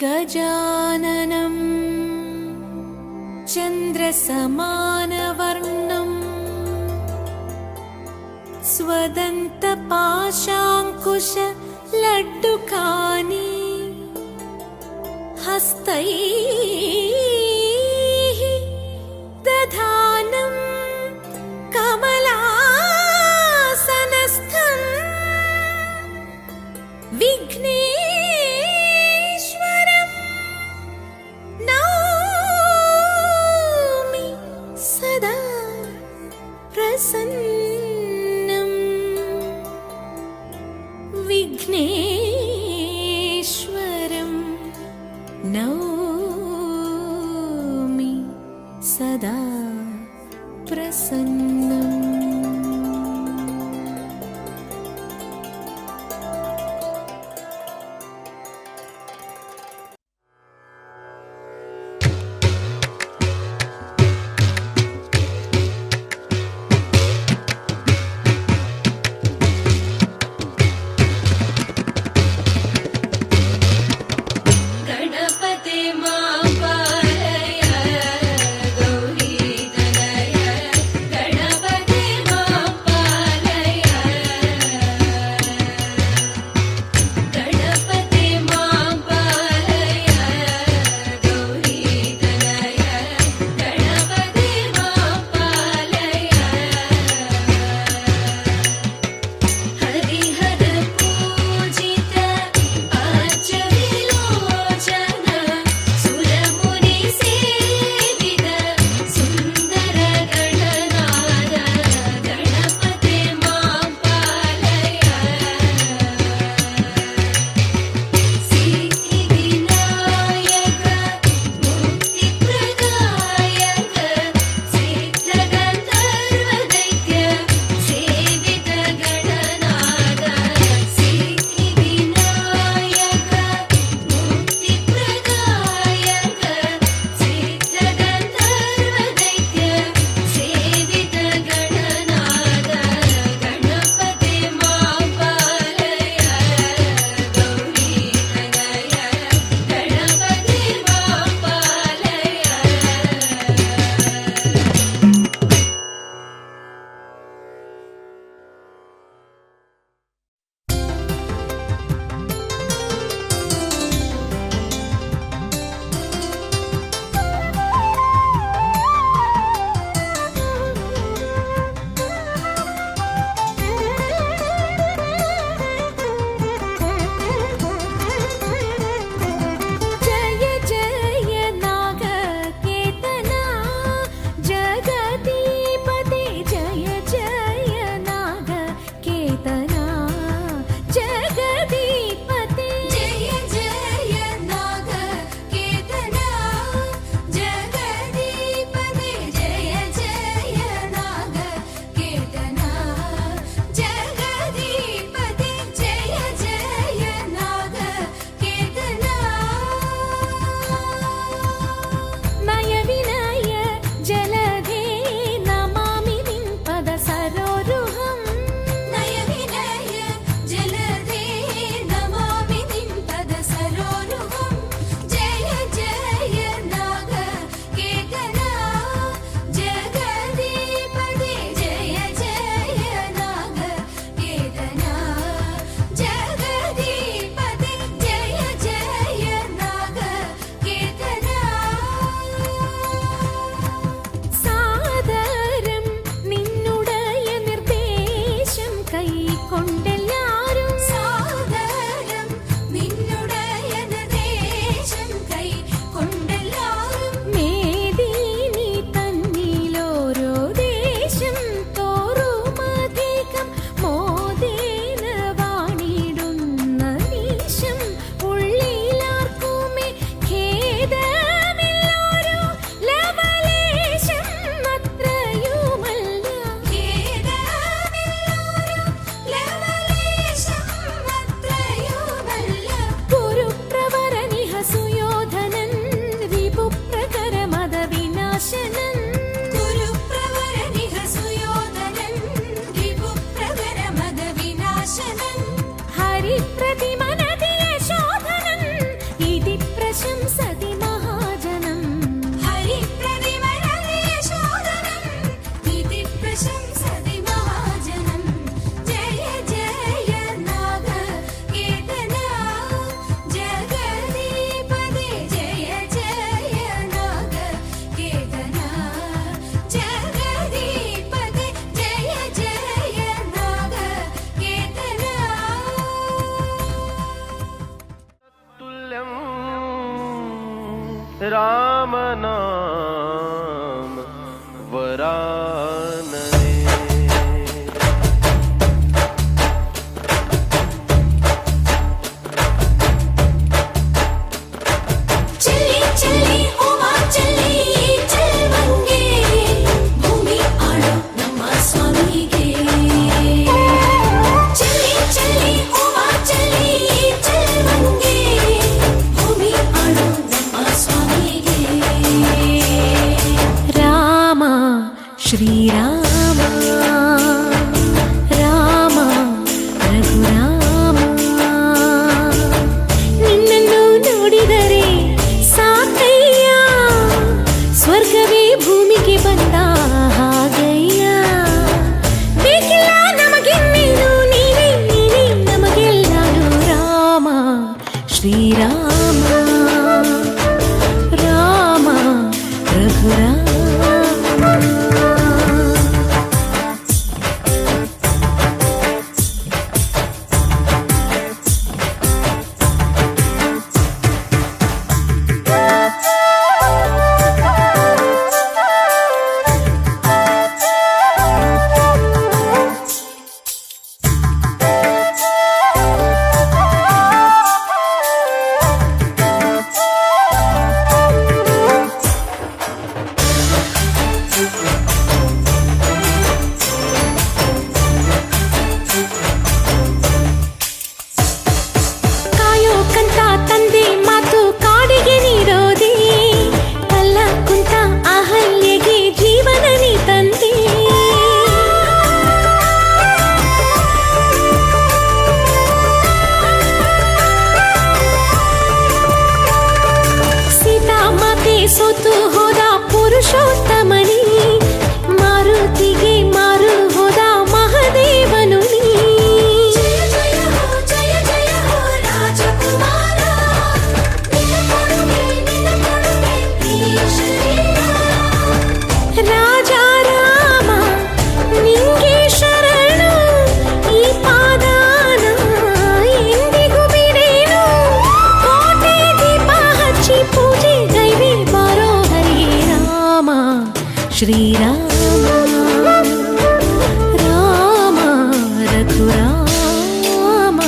गजाननं चन्द्रसमानवर्णं स्वदन्तपाशाङ्कुशलड्डुकानि हस्तैः दधानं कमलासनस्थं विघ्नेश्वरं नौमि सदा प्रसन्नं। विघ्नेश्वरं नौमि सदा प्रसन्नम्। हरिप्रतिमनति यशोधनं इति प्रशंसति महाजनम् हरिप्रतिमरशोदनम् इति प्रशंसति महाजनम् जय जय नागकेतना जगदीपदे जय जय नागकेतना जगदीपदे जय जय नागकेतना तुल्यं राम नाम वरानने चली चली उमा चली चलवंगे भूमि आड़ो ನಮ್ಮ ಸ್ವಾಮಿಗೆ चली चली उमा चली चलवंगे भूमि आड़ो ನಮ್ಮ ಸ್ವಾಮಿಗೆ ರಾಮ ಶ್ರೀರಾಮ ರಾಮ ರಘುರಾಮ ನಿನ್ನನ್ನು ನೋಡಿದರೆ ಸಾಕಯ್ಯ ಸ್ವರ್ಗವೇ ಭೂಮಿಗೆ ಬಂದ ಹಾಗಯ್ಯ ಬೇಕಿಲ್ಲ ನಮಗಿನ್ನೇನು ನೀನೇ ನೀನೇ ನಮಗೆಲ್ಲರೂ ರಾಮ ಶ್ರೀರಾಮ ರಾಮ ರಘುರಾಮ ಕಾಯೋ ಕಂತ ತಂದೆ ಮಾತು ಕಾಡಿಗೆ ನೀಡೋದೇ ಕಲ್ಲ ಕುಂತ ಅಹಲ್ಯೆಗೆ ಜೀವನ ನೀ ತಂದೆ ಸೀತಾ ಮಾತೆ ಸೋತು ಹೋದ ಪುರುಷೋತ್ತಮನಿ ಮಾರುತಿಗೆ ಮಾರು ಹೋದ ಮಹದೇವನು ನೀ ಜಯ ಜಯ ಹೋ ಜಯ ಜಯ ಹೋ ರಾಜಕುಮಾರ ನಿನ್ನ ಕೊಡುಗೆ ಈ ಶರೀರ ರಾಜ ರಾಮ ನಿಂಗೆ ಶರಣು ಈ ಪಾದಾನ ಎಂದಿಗೂ ಬಿಡೇನು ಕೋಟೆ ದೀಪ ಹಚ್ಚಿ ಪೂಜೆ ಗೈವೆ ಬಾರೋ ಹರಿ ರಾಮ ಶ್ರೀರಾಮ ರಾಮ ರಘುರಾಮ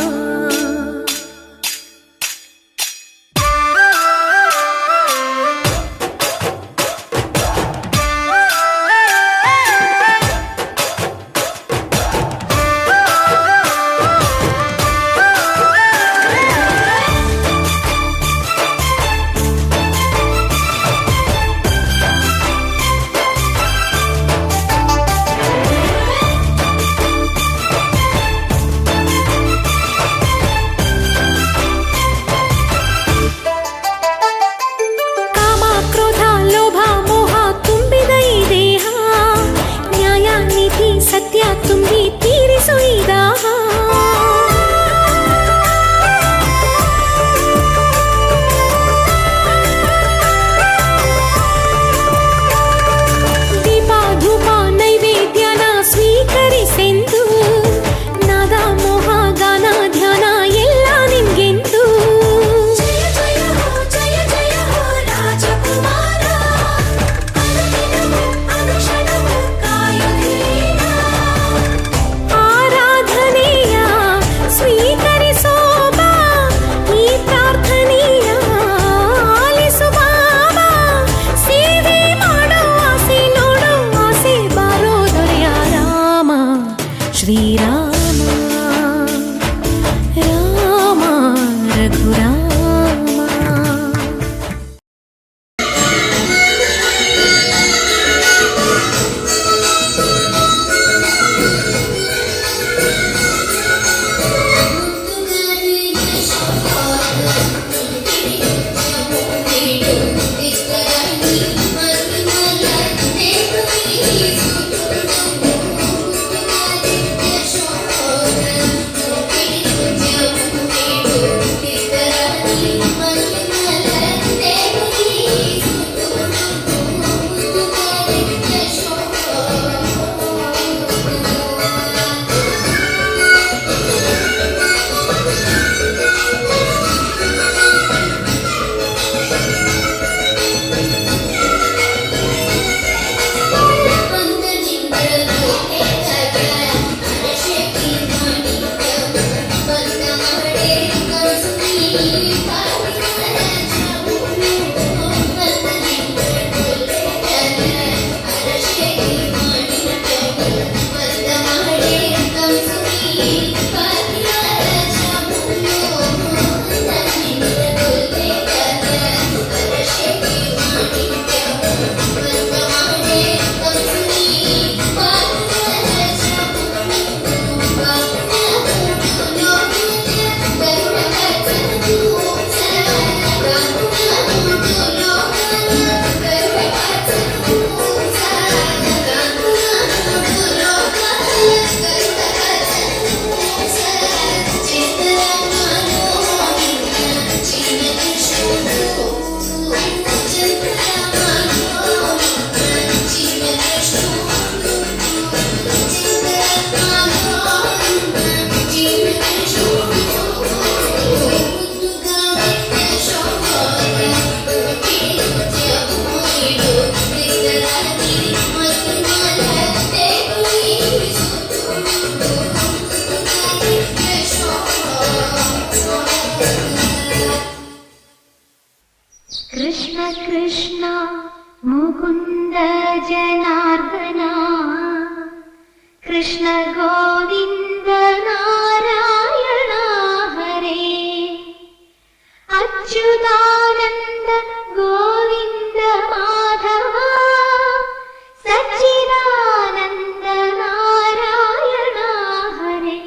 കൃഷ്ണ കൃഷ്ണ മുകുന്ദ ജനാർദ്ദന കൃഷ്ണ ഗോവിന്ദ നാരായണ ഹരേ അച്യുതാനന്ദ ഗോവിന്ദ മാധവ സച്ചിദാനന്ദ നാരായണ ഹരേ.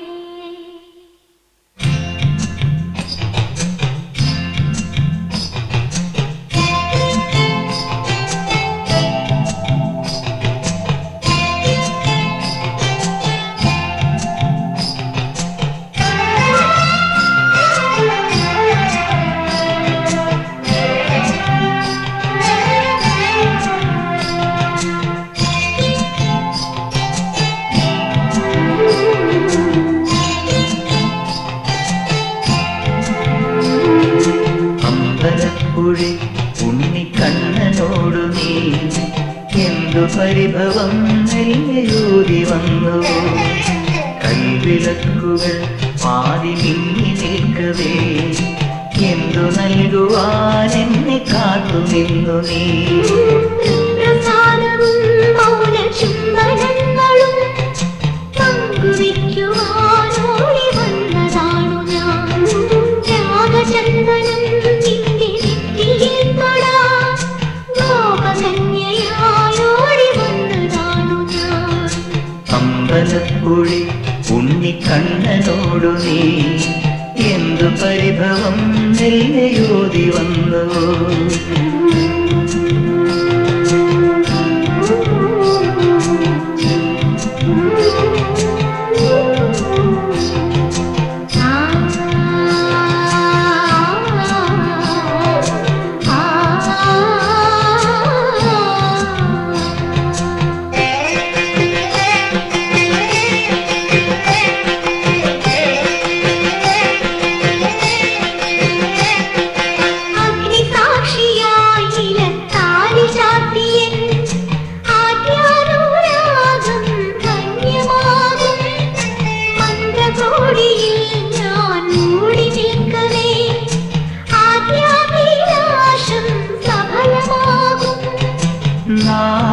ഉണ്ണിക്കണ്ണനോടു നീ എന്തു പരിഭവം നെല്ലയൂതി വന്നു. കൈവിളക്കുകൾ പാതി മിന്നി നിൽക്കവേ എന്തു നൽകുവാൻ എന്നെ കാത്തു നിന്നു നീ. അമ്പലപ്പുഴി ഉണ്ണിക്കണ്ണനോടു നീ എന്തു പരിഭവം നെല്ലയൂതി വന്നു.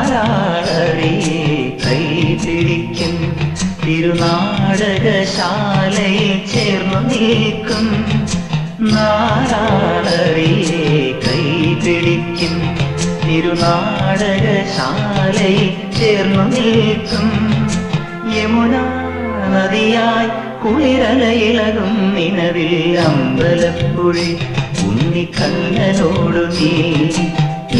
നാരാളറിയെ കൈപിടിക്കും തിരുനാടകശാലയിൽ ചേർന്നു നിൽക്കും. നാരാളറിയെ കൈപിടിക്കും തിരുനാടകശാലയിൽ ചേർന്നു നിൽക്കും. യമുനാ നദിയായി കുളിരലയിളകും നിലവിൽ അമ്പലപ്പുഴി ഉണ്ണിക്കണ്ണനോടു നീ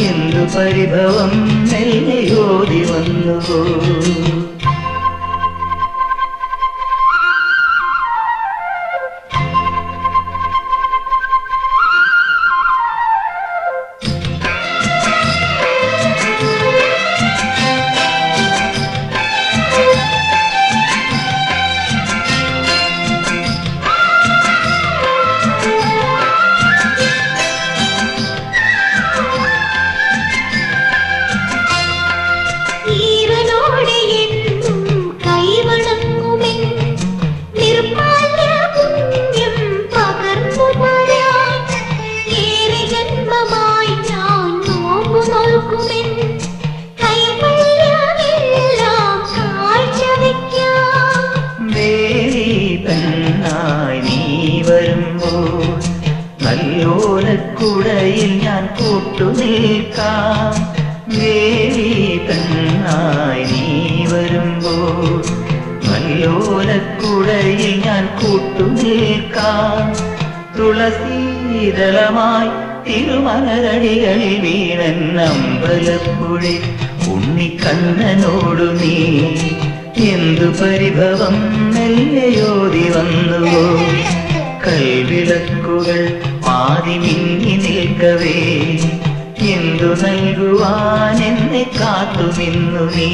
എന്തു പരിഭവം നെല്ലയോതി വന്നുവോ. നല്ലോലക്കുടയിൽ ഞാൻ കൂട്ടുനിൽക്കാം. വേലി പെണ്ണായി നീ വരുമ്പോൾ നല്ലോലക്കുടയിൽ ഞാൻ കൂട്ടുനിൽക്കാം. തുളസീതളമായി തിരുമലരടികളിൽ വീണൻ അമ്പലപ്പുഴി ഉണ്ണിക്കണ്ണനോടു നീ എന്തു പരിഭവം നെല്ലയോതി വന്നുവോ. കൈവിളക്കുകൾ പാതി മിന്നി നിൽക്കവേ എന്തു നൽകുവാൻ എന്നെ കാത്തു നിന്നു നീ.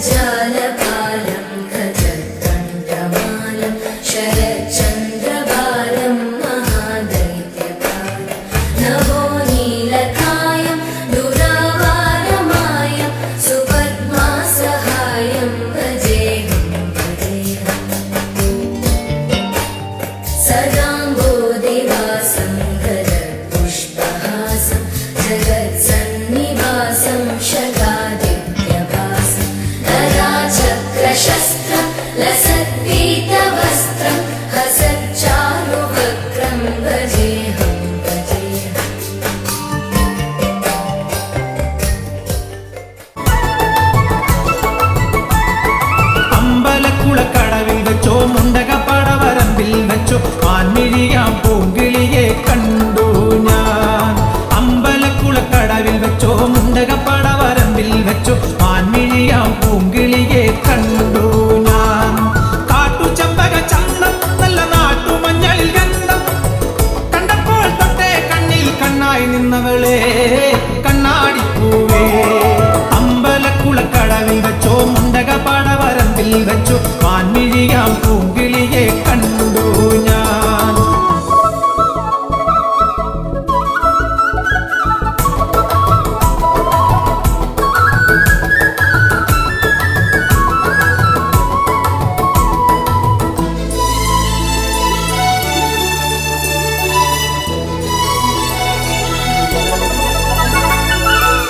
जगज्जालपालं खजत्कण्ठमालं शरच्चन्द्रबालं महादैत्यकालं नभोनीलकायं दुरावारमायं सुपद्मासहायं भजेऽहं सदाम्बोधिवासं गदपुष्पहासं जगत्सन्निवासं शगादित्यभासं चक्रशस्त्रं लसत्पीतवस्त्रं हसच्चारुवक्त्रं भजेऽहं അമ്പലക്കുളക്കടവിൽ വെച്ചോ മുണ്ടകപ്പടവരമ്പിൽ വെച്ചോ മാൻമിഴിയാം പൂങ്കിളിയെ കണ്ടു ഞാൻ. അമ്പലക്കുളക്കടവിൽ വെച്ചോ മുണ്ടകപ്പടവരമ്പിൽ വെച്ചോ മാൻമിഴിയാം പൂങ്കിളിയെ കണ്ടു ഞാൻ. കാട്ടുചെമ്പക ചന്തം നല്ല നാട്ടുമഞ്ഞളിൽ ഗന്ധം കണ്ടപ്പോൾ തൊട്ടേ കണ്ണിൽ കണ്ണായി നിന്നവളെ കണ്ണാടിപ്പൂവേ. അമ്പലക്കുളക്കടവിൽ വെച്ചോ മുണ്ടകപ്പടവരമ്പിൽ വെച്ചോ മാൻമിഴിയാം പൂങ്കിളിയെ കണ്ടു ഞാൻ.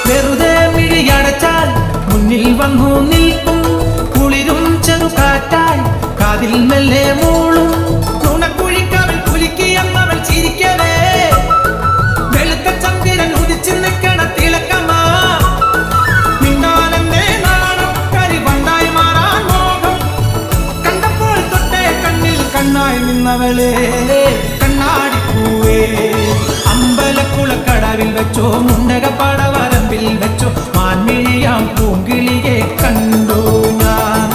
വെറുതെ മിഴിയടച്ചാൽ മുന്നിൽ വന്നു നിൽക്കും കുളിരും ചെറുകാറ്റായി കാതിൽ മെല്ലെ മൂളും നുണക്കുഴിക്കവൾ കുലുക്കിയെന്നവൾ ചിരിക്കവേ. വെളുത്ത ചന്ദ്രൻ ഉദിച്ചു നിൽക്കണ തിളക്കമാ മിണ്ടാലെന്നെ നാണം കരിവണ്ടായി മാറാൻ മോഹം കണ്ടപ്പോൾ തൊട്ടേ കണ്ണിൽ കണ്ണായി നിന്നവളെ കണ്ണാടിപ്പൂവേ. അമ്പലക്കുളക്കടവിൽ വെച്ചോ മുണ്ടകപ്പടവരമ്പിൽ വെച്ചോ മാൻമിഴിയാം പൂങ്കിളിയെ കണ്ടു ഞാൻ.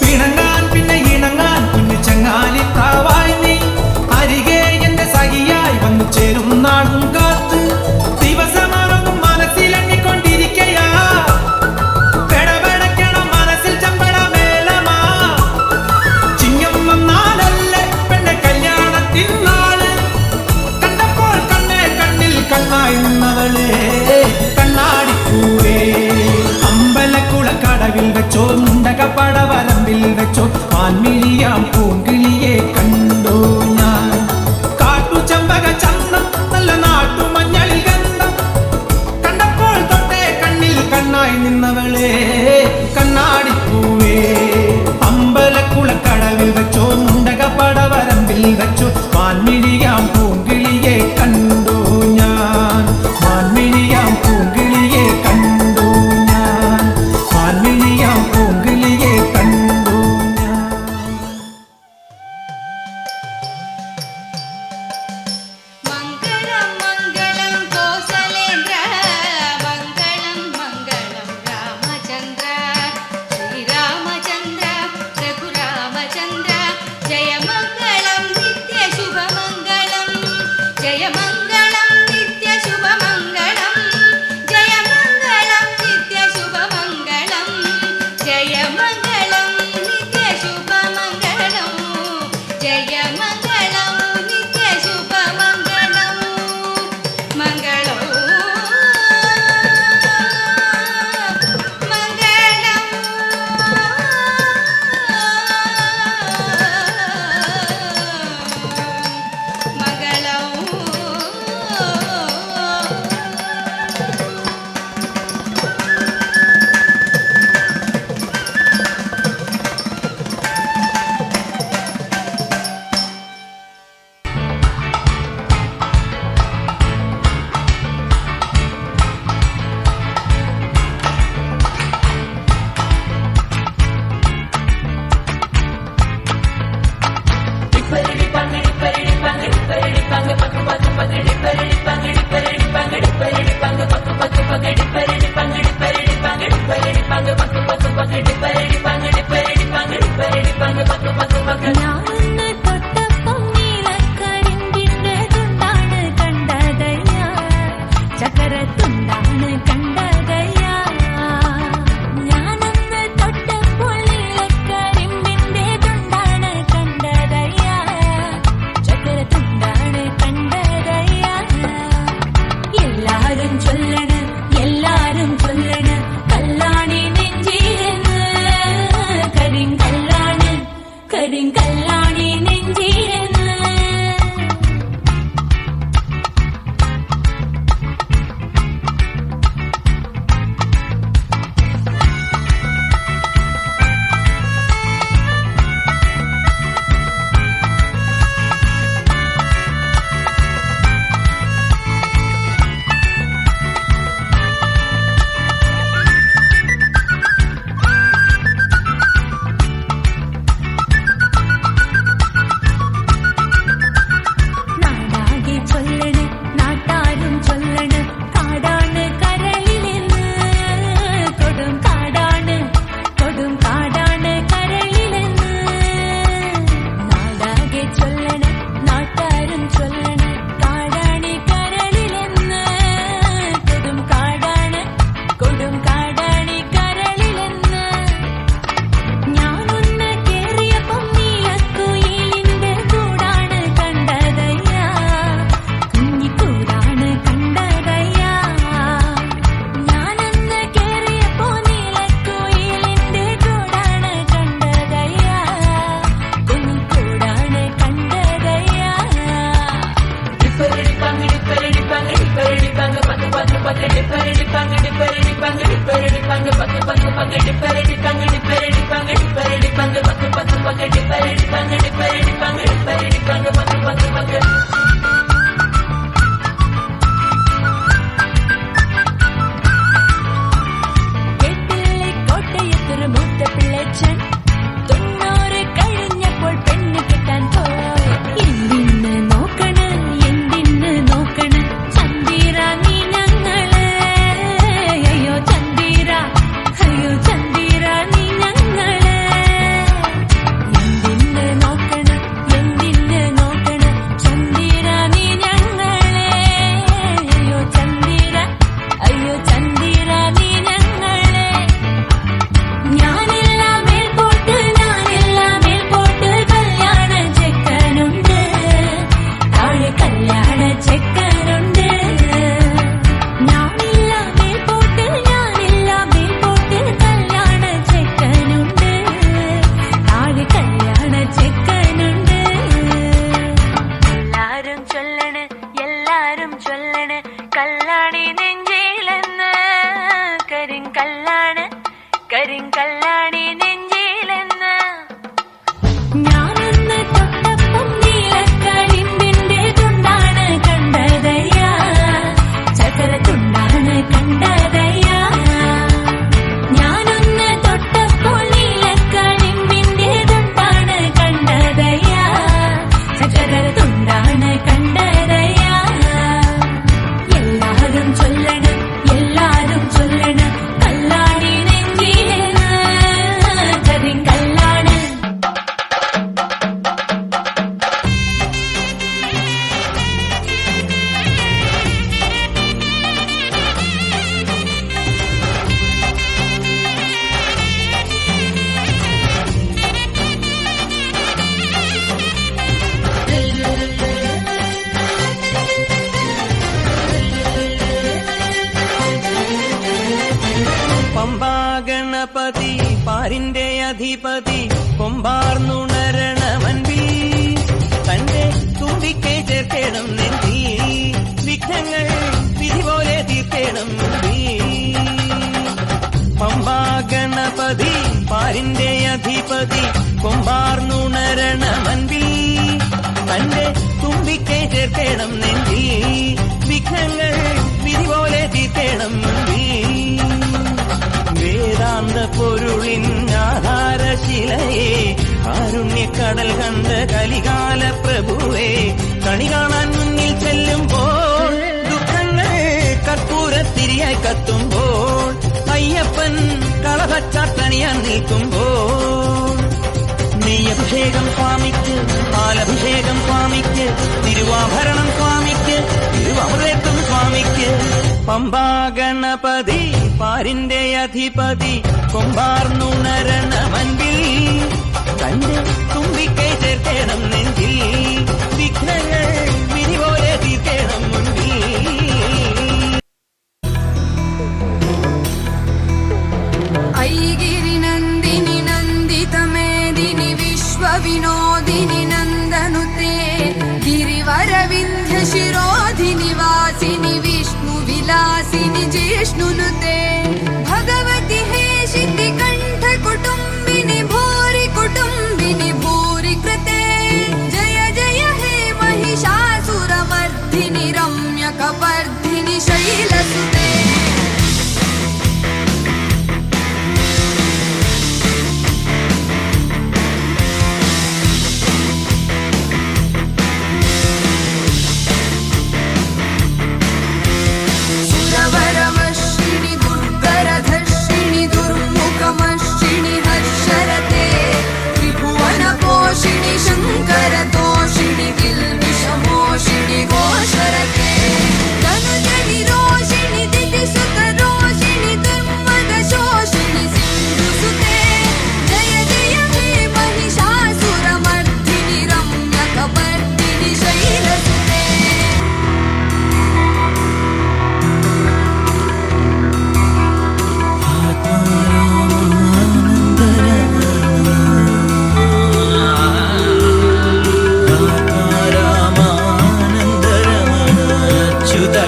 പിണങ്ങാൻ പിന്നെ ഇണങ്ങാൻ കുഞ്ഞു ചങ്ങാലി പ്രാവായി നീ അരികെ എന്റെ സഖിയായി വന്നു ചേരും നാടും കാത്ത് ദിവസമാറും മനസ്സിലെണ്ണിക്കൊണ്ടിരിക്കയാ പെടപെടക്കണം മനസ്സിൽ ചമ്പട മേലമാ ചിങ്ങം വന്നാലല്ലേ പെണ്ണെ കല്യാണത്തിൻ നാള് കണ്ടപ്പോൾ കണ്ണേ കണ്ണിൽ കണ്ണായി നിന്നവളെ കണ്ണാടിപ്പൂവേ. അമ്പലക്കുളക്കടവിൽ വെച്ചോ മുണ്ടകപ്പടവരമ്പിൽ വെച്ചോ മാൻമിഴിയാം പൂങ്കിളിയെ കണ്ടു ഞാൻ. കാട്ടുചെമ്പക ചന്തം നല്ല നാട്ടുമഞ്ഞളിൽ ഗന്ധം കണ്ടപ്പോൾ തൊട്ടേ കണ്ണിൽ കണ്ണായി നിന്നവളെ കണ്ണാടിപ്പൂവേ. അമ്പലക്കുളക്കടവിൽ വെച്ചോ മുണ്ടകപ്പടവരമ്പിൽ വെച്ചോ മാൻമിഴിയാം പൂങ്കിളിയെ കണ്ടു ഞാൻ. മാൻമിഴിയാം പൂങ്കിളിയെ കണ്ടു ഞാൻ. മാൻമിഴിയാം പൂങ്കിളിയെ കണ്ടു ഞാൻ. മംഗളം മംഗളം കോസലേന്ദ്ര മംഗളം മംഗളം രാമചന്ദ്ര ശ്രീരാമചന്ദ്ര രഘുരാമചന്ദ്ര കരിങ്കല്ലാണി നെഞ്ചിലെന്ന് ഞാനൊന്ന് തൊട്ടപ്പം നീലക്കരിമ്പിന്റെ തുണ്ടാണ് കണ്ടതയ്യ ചകര തുണ്ടാണ് കണ്ടതയ്യ ഞാനൊന്ന് തൊട്ടപ്പോൾ നീലക്കരിമ്പിന്റെ തുണ്ടാണ് കണ്ടതയ്യ ചകര തുണ്ടാണ് കണ്ടതയ്യ എല്ലാരും ചൊല്ലണം എല്ലാരും ചൊല്ലണം കല്ലാണി നെഞ്ചിലെന്ന് കരിങ്കല്ലാണ് പമ്പാഗണപതി പാരിന്റെ അധിപതി കൊമ്പാർന്നുണരണമൻപി തന്റെ തുമ്പിക്കെ ചേർക്കണം നെഞ്ചി വിഘ്നങ്ങൾ വിധി പോലെ തീർക്കണം പമ്പാഗണപതി പാരിന്റെ അധിപതി കൊമ്പാർന്നുണരണമൻപി തന്റെ തുമ്പിക്കെ ചേർക്കണം നെഞ്ചി വിഘ്നങ്ങൾ വിധി പോലെ തീർക്കണം വേദാന്ത പൊരുളിൻ ആധാരശിലയെ കാരുണ്യക്കടൽ കണ്ട കലികാല പ്രഭുവേ കണി കാണാൻ മുന്നിൽ ചെല്ലുമ്പോൾ ദുഃഖങ്ങൾ കർപ്പൂരത്തിരിയായി കത്തുമ്പോൾ അയ്യപ്പൻ കളഭച്ചാട്ടണിയാൻ നിൽക്കുമ്പോൾ നീ നെയ്യഭിഷേകം സ്വാമിക്ക്, പാലഭിഷേകം സ്വാമിക്ക്, തിരുവാഭരണം സ്വാമിക്ക്, തിരുവമൃതത്വം സ്വാമിക്ക്. പമ്പാ ഗണപതി പാരിന്റെ അധിപതി കൊമ്പാർന്നുണരണമൻപിൽ തന്റെ തുമ്പിക്കൈ ചേർത്തേണം നെഞ്ചിൽ, വിഘ്നങ്ങൾ വിധി പോലെ തീർത്തേണം മുൻപിൽ. ऐगिरि नन्दिनि नन्दितमेदिनि विश्वविनोदिनि नन्दनुते गिरिवरविन्ध्यशिरोधिनि वासिनि विष्णुविलासिनि जिष्णुनुते भगवति हेशिति कण्ठकुटुम्बिनि भूरि कुटुम्बिनि भूरि कृते जय जय हे महिषासुरमर्दिनि रम्यकपर्दिनि शैलसुते. सुरवरवर्षिणि दुर्धरधर्षिणि दुर्मुखमर्षिणि हर्षरते त्रिभुवनपोषिणि शङ्करतोषिणि किल्बिषमोषिणि घोषरते तनुजनिरोषिणि दितिसुतरोषिणि दुर्मदशोषिणि सिन्धुसुते जय जय हे महिषासुरमर्दिनि रम्यकपर्दिनि शैलसुते.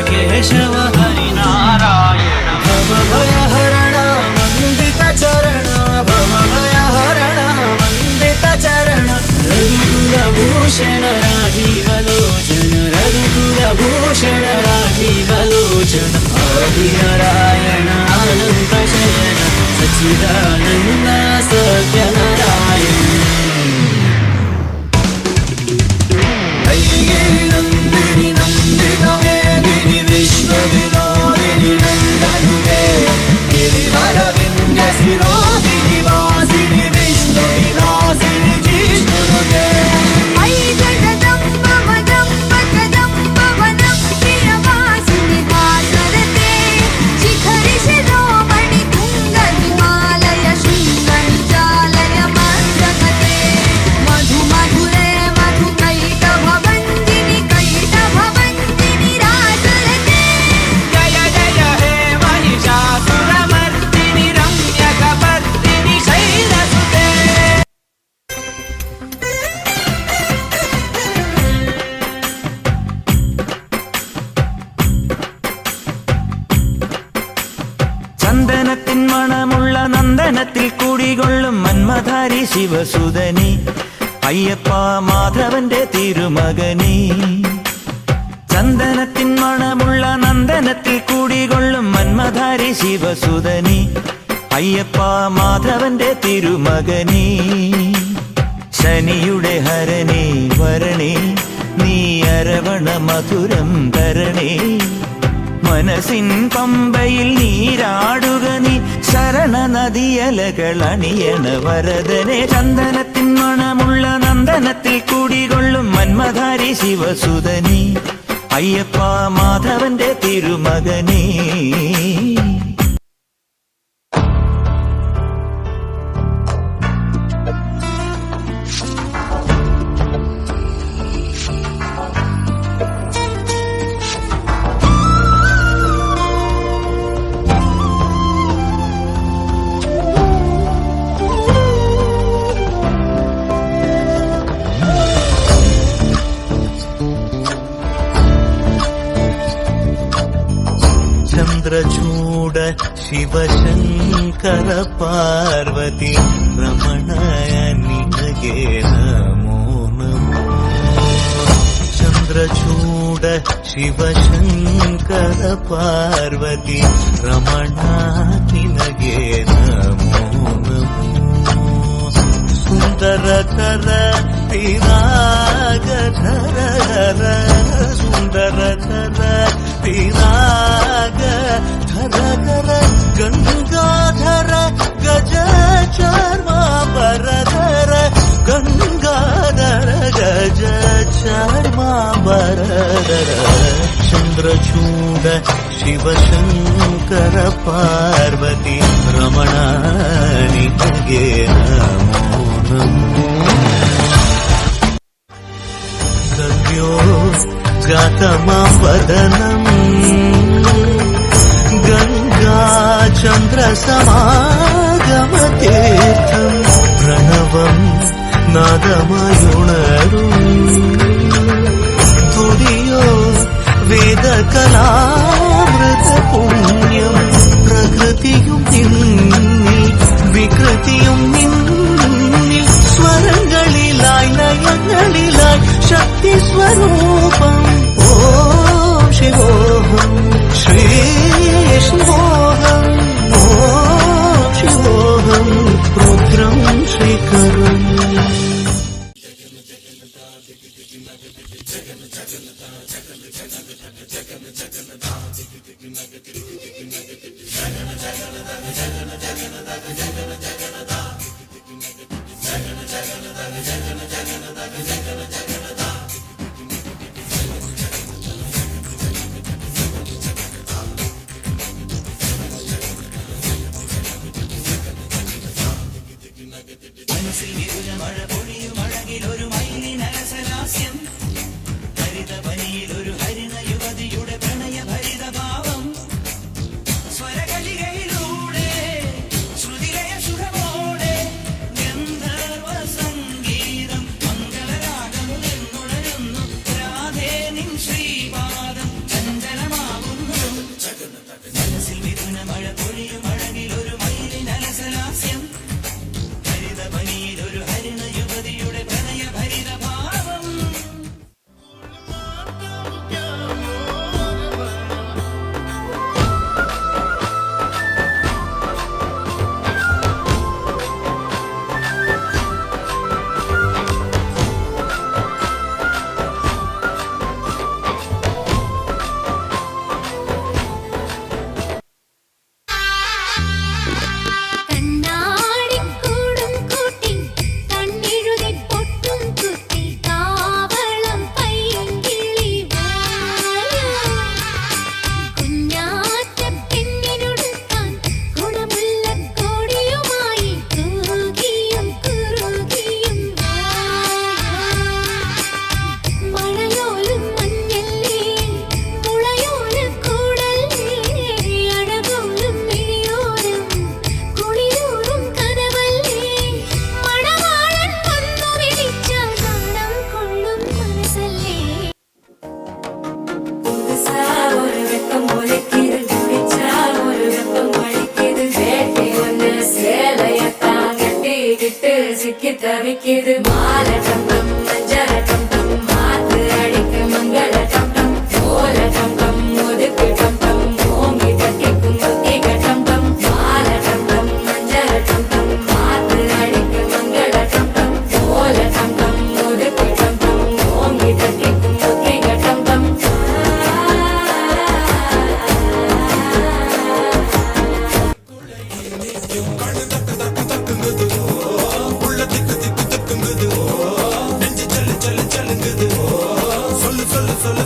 केशव हरिनारायण भवभयहरण वन्दित चरण, भवभयहरण वन्दित चरण, रघुकुलभूषण राजीवलोचन, रघुकुलभूषण राजीवलोचन, आदिनारायण अनन्त शयन सच्चिदानन्द सत्यनारायण. ऐगिरि नन्दिनि नन्दितमेदिनि विश्वविनोदिनि नन्दनुते गिरिवरविन्ध्यशिरोधिनि वासिनि विष्णुविलासिनि जिष्णुनुते. ऐ जगदम्ब वदम्ब कदम्ब वनं प्रियवासिनि हासरते शिखरि शिरोमणि तुङ्ग हिमालय शृङ्गनिजालय मध्यगते मधु मधुरे मधु कैटभवन्दिनि कैटभवन्दिनि रासरते जय जय हे महिषासुरमर्दिनि रम्यकपर्दिनि शैलसुते. ചന്ദനത്തിൻ മണമുള്ള നന്ദനത്തിൽ കൂടികൊള്ളും മന്മധാരി ശിവസുതനി, അയ്യപ്പ മാധവന്റെ തിരുമകനി. ചന്ദനത്തിൻ മണമുള്ള നന്ദനത്തിൽ കൂടികൊള്ളും മന്മധാരി ശിവസുതനി, അയ്യപ്പ മാധവന്റെ തിരുമകനി. ശനിയുടെ ഹരണേ വരണേ നീ അരവണ മധുരം തരണേ, മനസ്സിൻ പമ്പയിൽ നീരാടുക നീ ശരണ നദിയലകളണിയണ വരദനെ. ചന്ദനത്തിൻ മണമുള്ള നന്ദനത്തിൽ കൂടികൊള്ളും മന്മധാരി ശിവസുതനി, അയ്യപ്പ മാധവന്റെ തിരുമകനേ. ചന്ദ്രചൂഡ ಶಿವಶಂಕರ ಪಾರ್ವತಿ ರಮಣಯ ನಿನಗೆ ನಮೋ ನಮೋ. ಚಂದ್ರಚೂಡ ಶಿವಶಂಕರ ಪಾರ್ವತಿ ರಮಣ ನಿನಗೆ ನಮೋ ನಮೋ. ಸುಂದರಕರ ಪಿರಾಗಧರ ಸುಂದರಕರ ಪಿರಾಗಧರ ಗಂಗಾಧರ ಗಜ ಚರ್ಮ ಪರಧರ ಗಂಗ ಗಜ ಚರ್ಮಾಂಬರಧರ ಚಂದ್ರಚೂಡ ಶಿವಶಂಕರ ಪಾರ್ವತಿ ರಮಣ ನಿನಗೆ ನಮೋ ನಮೋ ಗವ್ಯೋ ಜಾತಮಾಂ ವದನಂ ಗಂಗಾ ಚಂದ್ರ ಸಮಾಗಮತೀರ್ಥಂ ಪ್ರಣವಂ നാദമായുണരും തുടിയോ വേദകലാമൃത പുണ്യം പ്രകൃതിയും നിന്നിൽ വികൃതിയും നിന്നിൽ സ്വരങ്ങളിലായി ലയങ്ങളിലായി ശക്തി സ്വരൂപം ഓം ശിവോഹം ശ്രീ ശിവോഹം ഓം ശിവോഹം രുദ്രം ശ്രീകരം தவிக்குது மால டம்பம் மஞ்சள டம்பம் மாத்து அடிக்கு மங்கள டம்பம் ஓல டம்பம் ஒதுக்கு டம்பம் ஓங்கி தட்டிக்கும் ஒத்திக டம்பம் மால டம்பம் மஞ்சள டம்பம் மாத்து அடிக்கு மங்கள டம்பம் ஓல டம்பம் ஒதுக்கு டம்பம் ஓங்கி தட்டிக்கும் ஒத்திக டம்பம்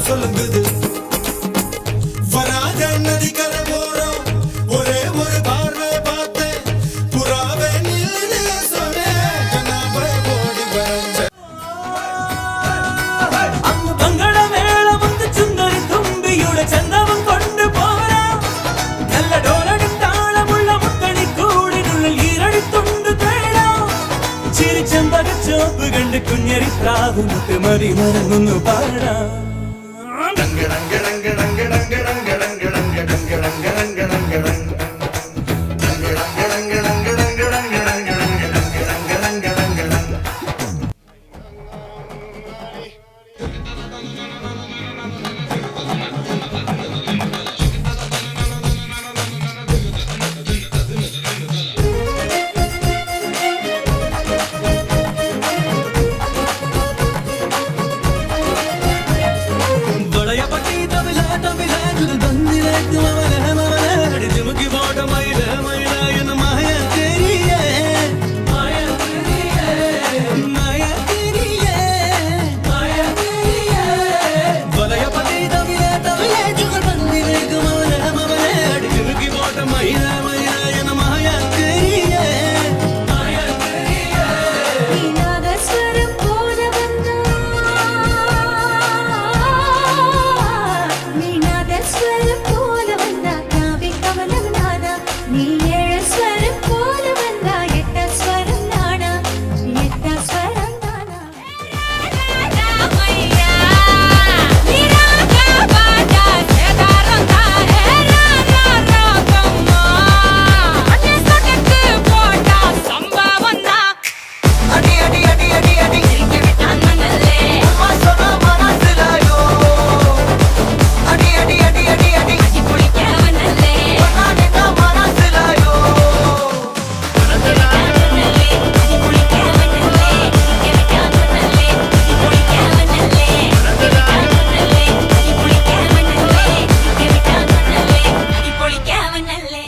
சொல்லுங்குது வராத நதிக்கர போறோம் ஒரே ஒரு பார்வை பார்த்தேன் புறாவே நில்லுனே சொன்னேன் கண்ணாவை ஓடி வரைஞ்ச அங்கு மங்கள மேள வந்து சுந்தரி தும்பியுட ചന്തവും கொண்டு போறா நல்ல ഡോലടി താളമുള്ള മുത്തണി കൂടിനുള്ളിൽ ഈരടിത്തുണ്ട് തേടാ ചിരിച്ചമ്പക ചോപ്പ് കണ്ട് കുഞ്ഞരി പ്രാവ് മുത്തുമതി മറങ്ങുന്നു പാടാ Dang